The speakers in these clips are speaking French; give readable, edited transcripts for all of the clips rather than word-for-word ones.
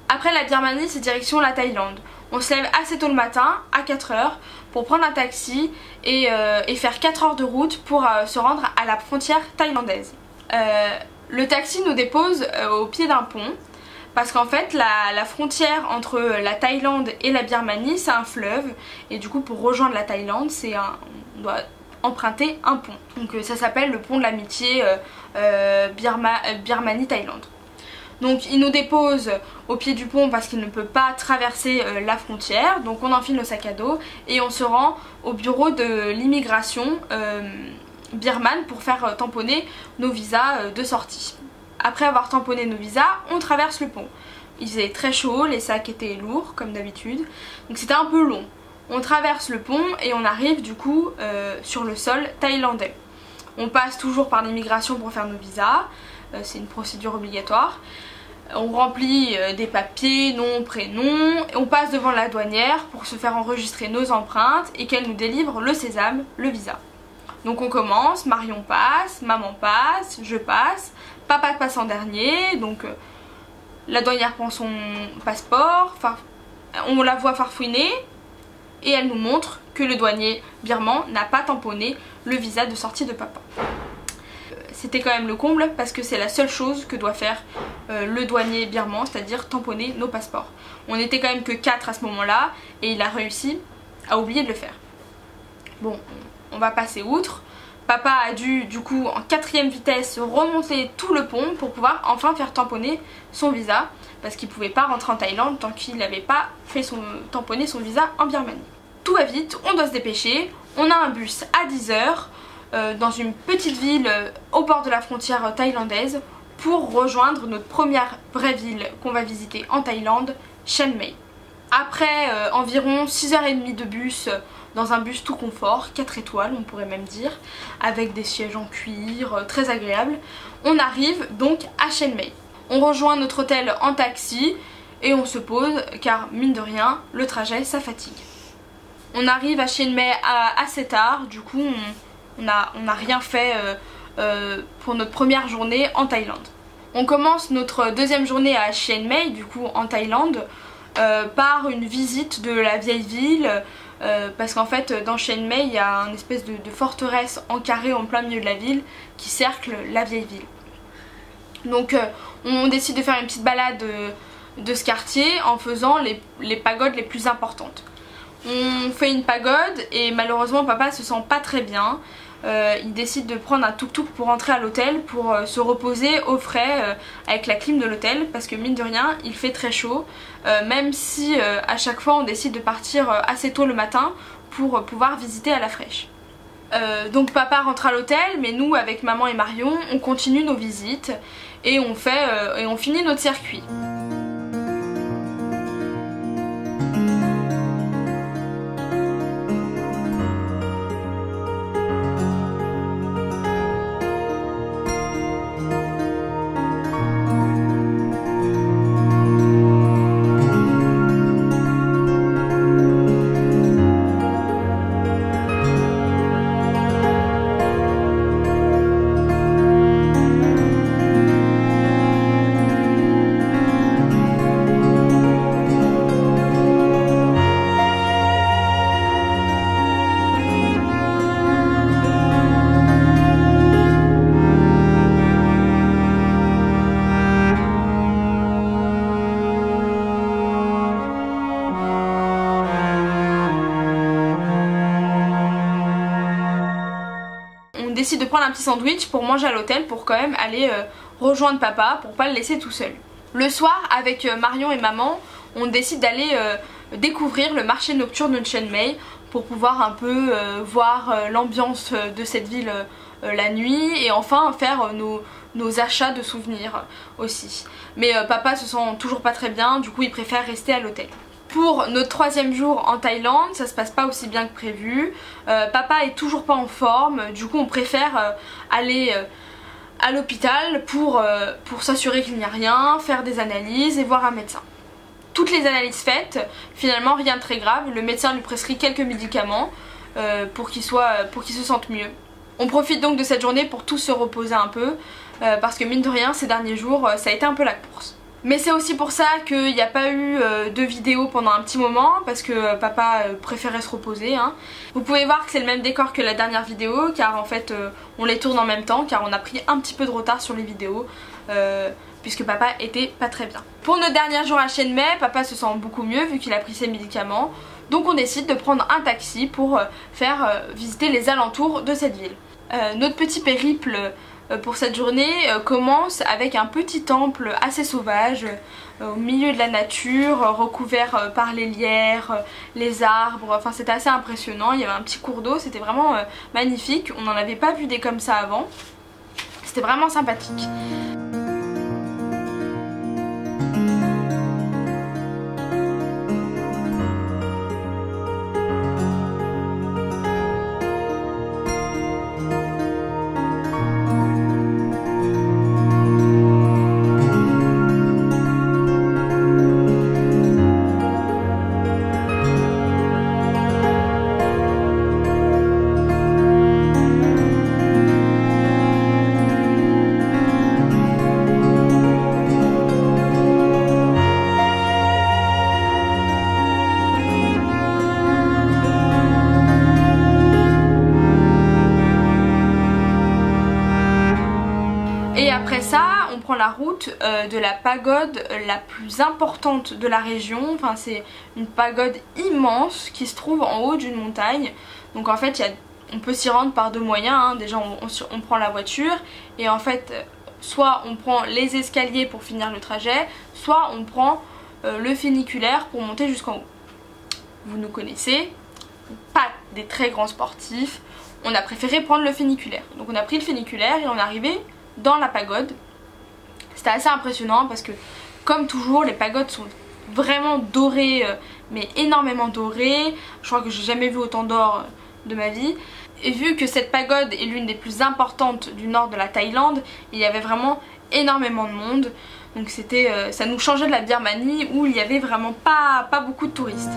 Après la Birmanie, c'est direction la Thaïlande. On se lève assez tôt le matin, à 4 h, pour prendre un taxi et faire 4 heures de route pour se rendre à la frontière thaïlandaise. Le taxi nous dépose au pied d'un pont, parce qu'en fait la frontière entre la Thaïlande et la Birmanie, c'est un fleuve, et du coup pour rejoindre la Thaïlande, on doit emprunter un pont. Donc ça s'appelle le pont de l'amitié Birmanie-Thaïlande. Donc il nous dépose au pied du pont parce qu'il ne peut pas traverser la frontière. Donc on enfile nos sacs à dos et on se rend au bureau de l'immigration birmane pour faire tamponner nos visas de sortie. Après avoir tamponné nos visas, on traverse le pont. Il faisait très chaud, les sacs étaient lourds comme d'habitude, donc c'était un peu long. On traverse le pont et on arrive du coup sur le sol thaïlandais. On passe toujours par l'immigration pour faire nos visas, c'est une procédure obligatoire. On remplit des papiers, nom, prénom, et on passe devant la douanière pour se faire enregistrer nos empreintes et qu'elle nous délivre le sésame, le visa. Donc on commence, Marion passe, maman passe, je passe, papa passe en dernier, donc la douanière prend son passeport, on la voit farfouiner et elle nous montre que le douanier birman n'a pas tamponné le visa de sortie de papa. C'était quand même le comble parce que c'est la seule chose que doit faire le douanier birman, c'est-à-dire tamponner nos passeports. On n'était quand même que 4 à ce moment-là et il a réussi à oublier de le faire. Bon, on va passer outre. Papa a dû du coup en 4e vitesse remonter tout le pont pour pouvoir enfin faire tamponner son visa parce qu'il ne pouvait pas rentrer en Thaïlande tant qu'il n'avait pas fait tamponner son visa en Birmanie. Tout va vite, on doit se dépêcher, on a un bus à 10 h dans une petite ville au bord de la frontière thaïlandaise pour rejoindre notre première vraie ville qu'on va visiter en Thaïlande, Chiang Mai. Après environ 6h30 de bus, dans un bus tout confort, 4 étoiles on pourrait même dire, avec des sièges en cuir, très agréable, on arrive donc à Chiang Mai. On rejoint notre hôtel en taxi et on se pose car mine de rien, le trajet ça fatigue. On arrive à Chiang Mai assez tard, du coup on n'a rien fait pour notre première journée en Thaïlande. On commence notre deuxième journée à Chiang Mai, du coup en Thaïlande, par une visite de la vieille ville, parce qu'en fait dans Chiang Mai il y a une espèce de forteresse en carré en plein milieu de la ville qui cercle la vieille ville. Donc on décide de faire une petite balade de ce quartier en faisant les pagodes les plus importantes. On fait une pagode et malheureusement papa se sent pas très bien. Il décide de prendre un tuk-tuk pour rentrer à l'hôtel pour se reposer au frais avec la clim de l'hôtel parce que mine de rien il fait très chaud, même si à chaque fois on décide de partir assez tôt le matin pour pouvoir visiter à la fraîche. Donc papa rentre à l'hôtel, mais nous avec maman et Marion on continue nos visites et on finit notre circuit. Décide de prendre un petit sandwich pour manger à l'hôtel pour quand même aller rejoindre papa pour pas le laisser tout seul. Le soir avec Marion et maman on décide d'aller découvrir le marché nocturne de Chiang Mai pour pouvoir un peu voir l'ambiance de cette ville la nuit et enfin faire nos achats de souvenirs aussi. Mais papa se sent toujours pas très bien, du coup il préfère rester à l'hôtel. Pour notre 3e jour en Thaïlande, ça se passe pas aussi bien que prévu. Papa est toujours pas en forme, du coup on préfère aller à l'hôpital pour s'assurer qu'il n'y a rien, faire des analyses et voir un médecin. Toutes les analyses faites, finalement rien de très grave, le médecin lui prescrit quelques médicaments pour qu'il se sente mieux. On profite donc de cette journée pour tous se reposer un peu, parce que mine de rien ces derniers jours ça a été un peu la course. Mais c'est aussi pour ça qu'il n'y a pas eu de vidéo pendant un petit moment, parce que papa préférait se reposer, hein. Vous pouvez voir que c'est le même décor que la dernière vidéo, car en fait on les tourne en même temps, car on a pris un petit peu de retard sur les vidéos, puisque papa était pas très bien. Pour nos derniers jours à Chienmai, papa se sent beaucoup mieux vu qu'il a pris ses médicaments, donc on décide de prendre un taxi pour faire visiter les alentours de cette ville. Notre petit périple pour cette journée commence avec un petit temple assez sauvage au milieu de la nature, recouvert par les lierres, les arbres, enfin c'était assez impressionnant. Il y avait un petit cours d'eau, c'était vraiment magnifique, on n'en avait pas vu des comme ça avant, c'était vraiment sympathique. Et après ça, on prend la route de la pagode la plus importante de la région. Enfin, c'est une pagode immense qui se trouve en haut d'une montagne. Donc en fait, on peut s'y rendre par deux moyens, hein. Déjà, on prend la voiture et en fait, soit on prend les escaliers pour finir le trajet, soit on prend le funiculaire pour monter jusqu'en haut. Vous nous connaissez, pas des très grands sportifs. On a préféré prendre le funiculaire. Donc on a pris le funiculaire et on est arrivé dans la pagode. C'était assez impressionnant parce que comme toujours les pagodes sont vraiment dorées, mais énormément dorées. Je crois que j'ai jamais vu autant d'or de ma vie. Et vu que cette pagode est l'une des plus importantes du nord de la Thaïlande, il y avait vraiment énormément de monde. Donc c'était, ça nous changeait de la Birmanie où il y avait vraiment pas beaucoup de touristes.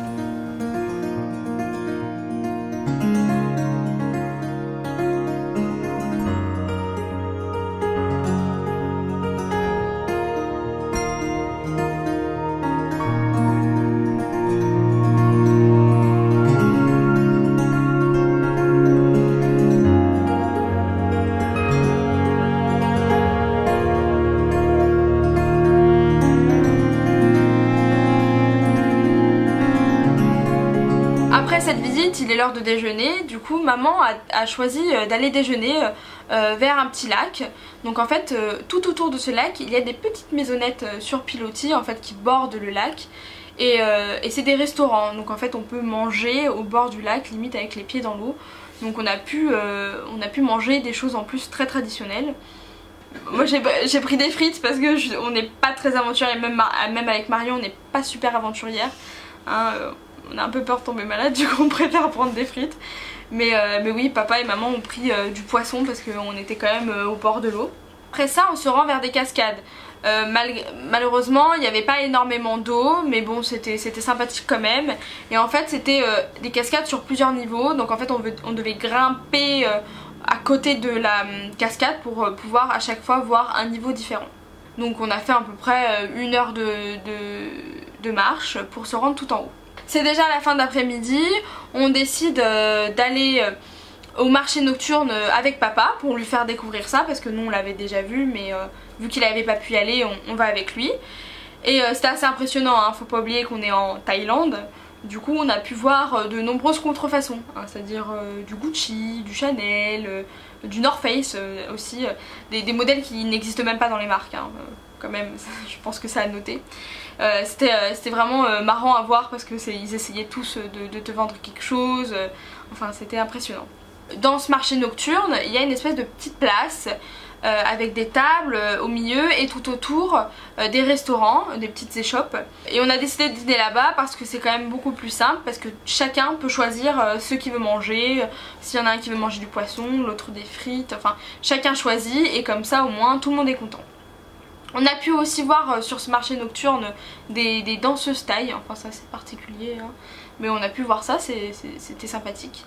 Après cette visite, il est l'heure de déjeuner. Du coup, maman a choisi d'aller déjeuner vers un petit lac. Donc en fait, tout autour de ce lac, il y a des petites maisonnettes sur pilotis en fait qui bordent le lac. Et c'est des restaurants. Donc en fait, on peut manger au bord du lac, limite avec les pieds dans l'eau. Donc on a pu manger des choses en plus très traditionnelles. Moi j'ai pris des frites parce que on n'est pas très aventurière, même avec Marion on n'est pas super aventurière, hein, on a un peu peur de tomber malade, du coup on préfère prendre des frites. Mais oui, papa et maman ont pris du poisson parce qu'on était quand même au bord de l'eau. Après ça on se rend vers des cascades. Malheureusement il n'y avait pas énormément d'eau, mais bon c'était sympathique quand même. Et en fait c'était des cascades sur plusieurs niveaux, donc en fait on devait grimper à côté de la cascade pour pouvoir à chaque fois voir un niveau différent. Donc on a fait à peu près 1 heure de marche pour se rendre tout en haut. C'est déjà la fin d'après-midi, on décide d'aller au marché nocturne avec papa pour lui faire découvrir ça parce que nous on l'avait déjà vu, mais vu qu'il n'avait pas pu y aller on va avec lui. Et c'était assez impressionnant, hein, faut pas oublier qu'on est en Thaïlande. Du coup on a pu voir de nombreuses contrefaçons, hein, c'est-à-dire du Gucci, du Chanel, du North Face aussi, des modèles qui n'existent même pas dans les marques, hein, quand même, je pense que ça a noté. C'était vraiment marrant à voir parce que ils essayaient tous de te vendre quelque chose, enfin c'était impressionnant. Dans ce marché nocturne, il y a une espèce de petite place avec des tables au milieu et tout autour des restaurants, des petites échoppes. Et on a décidé de dîner là-bas parce que c'est quand même beaucoup plus simple, parce que chacun peut choisir ce qu'il veut manger. S'il y en a un qui veut manger du poisson, l'autre des frites, enfin chacun choisit et comme ça au moins tout le monde est content. On a pu aussi voir sur ce marché nocturne des danseuses thaï, enfin ça c'est particulier, hein. Mais on a pu voir ça, c'était sympathique.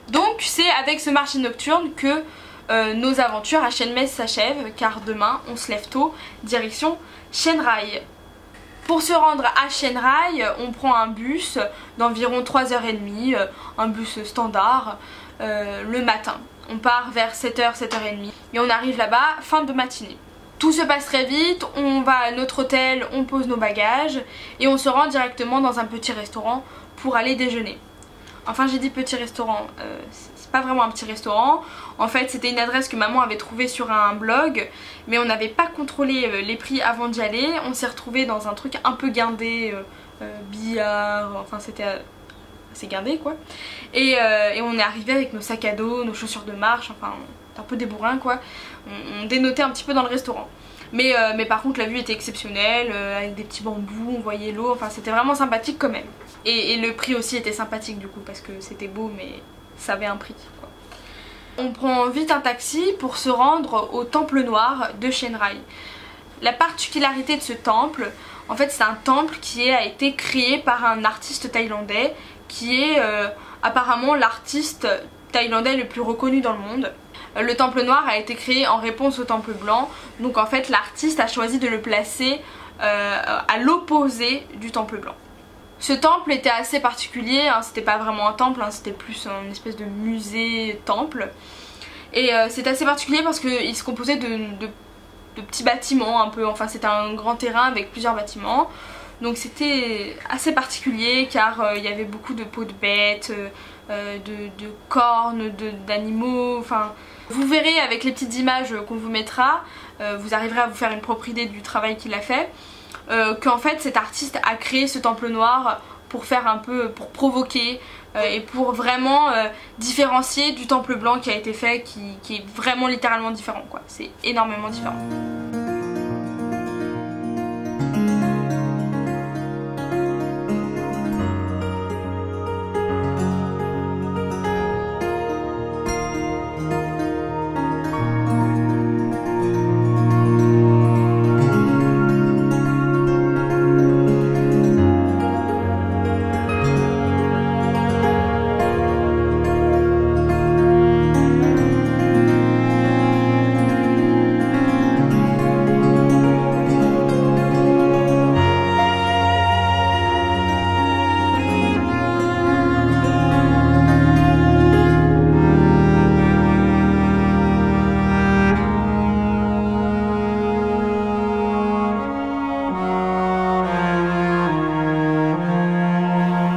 Donc c'est avec ce marché nocturne que nos aventures à Chiang Mai s'achèvent car demain on se lève tôt, direction Chiang Rai. Pour se rendre à Chiang Rai, on prend un bus d'environ 3h30, un bus standard, le matin. On part vers 7h, 7h30 et on arrive là-bas fin de matinée. Tout se passe très vite, on va à notre hôtel, on pose nos bagages et on se rend directement dans un petit restaurant pour aller déjeuner. Enfin j'ai dit petit restaurant, c'est pas vraiment un petit restaurant. En fait c'était une adresse que maman avait trouvée sur un blog, mais on n'avait pas contrôlé les prix avant d'y aller. On s'est retrouvé dans un truc un peu guindé, billard, enfin c'était assez guindé quoi. Et on est arrivé avec nos sacs à dos, nos chaussures de marche, enfin un peu des bourrins quoi. On dénotait un petit peu dans le restaurant. Mais par contre la vue était exceptionnelle, avec des petits bambous, on voyait l'eau, enfin c'était vraiment sympathique quand même. Et le prix aussi était sympathique du coup parce que c'était beau mais ça avait un prix quoi. On prend vite un taxi pour se rendre au temple noir de Chiang Rai. La particularité de ce temple, en fait c'est un temple qui a été créé par un artiste thaïlandais qui est apparemment l'artiste thaïlandais le plus reconnu dans le monde. Le temple noir a été créé en réponse au temple blanc, donc en fait l'artiste a choisi de le placer à l'opposé du temple blanc. Ce temple était assez particulier, hein, c'était pas vraiment un temple, hein, c'était plus une espèce de musée-temple. Et c'est assez particulier parce qu'il se composait de petits bâtiments un peu, enfin c'était un grand terrain avec plusieurs bâtiments. Donc c'était assez particulier car il y avait beaucoup de peaux de bêtes, de cornes, d'animaux, enfin... Vous verrez avec les petites images qu'on vous mettra, vous arriverez à vous faire une propre idée du travail qu'il a fait. Qu'en fait cet artiste a créé ce temple noir pour faire un peu, pour provoquer et pour vraiment différencier du temple blanc qui a été fait, qui est vraiment littéralement différent quoi, c'est énormément différent.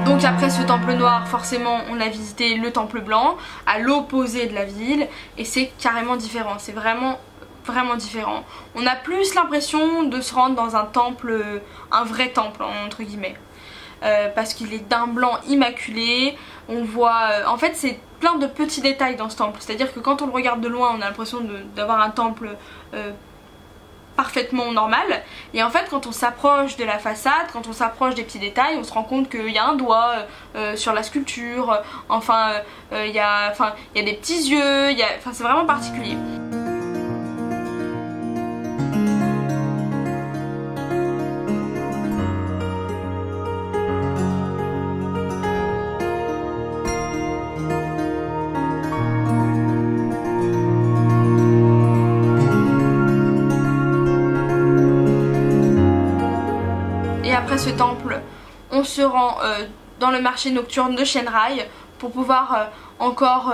Donc après ce temple noir, forcément on a visité le temple blanc à l'opposé de la ville et c'est carrément différent, c'est vraiment différent. On a plus l'impression de se rendre dans un temple, un vrai temple entre guillemets, parce qu'il est d'un blanc immaculé. On voit, en fait c'est plein de petits détails dans ce temple, c'est à dire que quand on le regarde de loin on a l'impression d'avoir un temple parfaitement normal, et en fait quand on s'approche de la façade, quand on s'approche des petits détails, on se rend compte qu'il y a un doigt sur la sculpture, enfin il y a des petits yeux, c'est vraiment particulier. Après ce temple, on se rend dans le marché nocturne de Chiang Rai pour pouvoir encore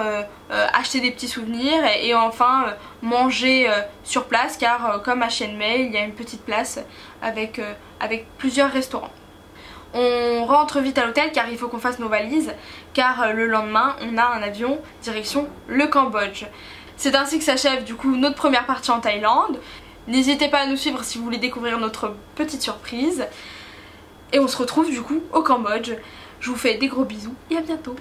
acheter des petits souvenirs et enfin manger sur place, car comme à Chiang Mai il y a une petite place avec plusieurs restaurants. On rentre vite à l'hôtel car il faut qu'on fasse nos valises, car le lendemain on a un avion direction le Cambodge. C'est ainsi que s'achève du coup notre première partie en Thaïlande. N'hésitez pas à nous suivre si vous voulez découvrir notre petite surprise. Et on se retrouve du coup au Cambodge. Je vous fais des gros bisous et à bientôt.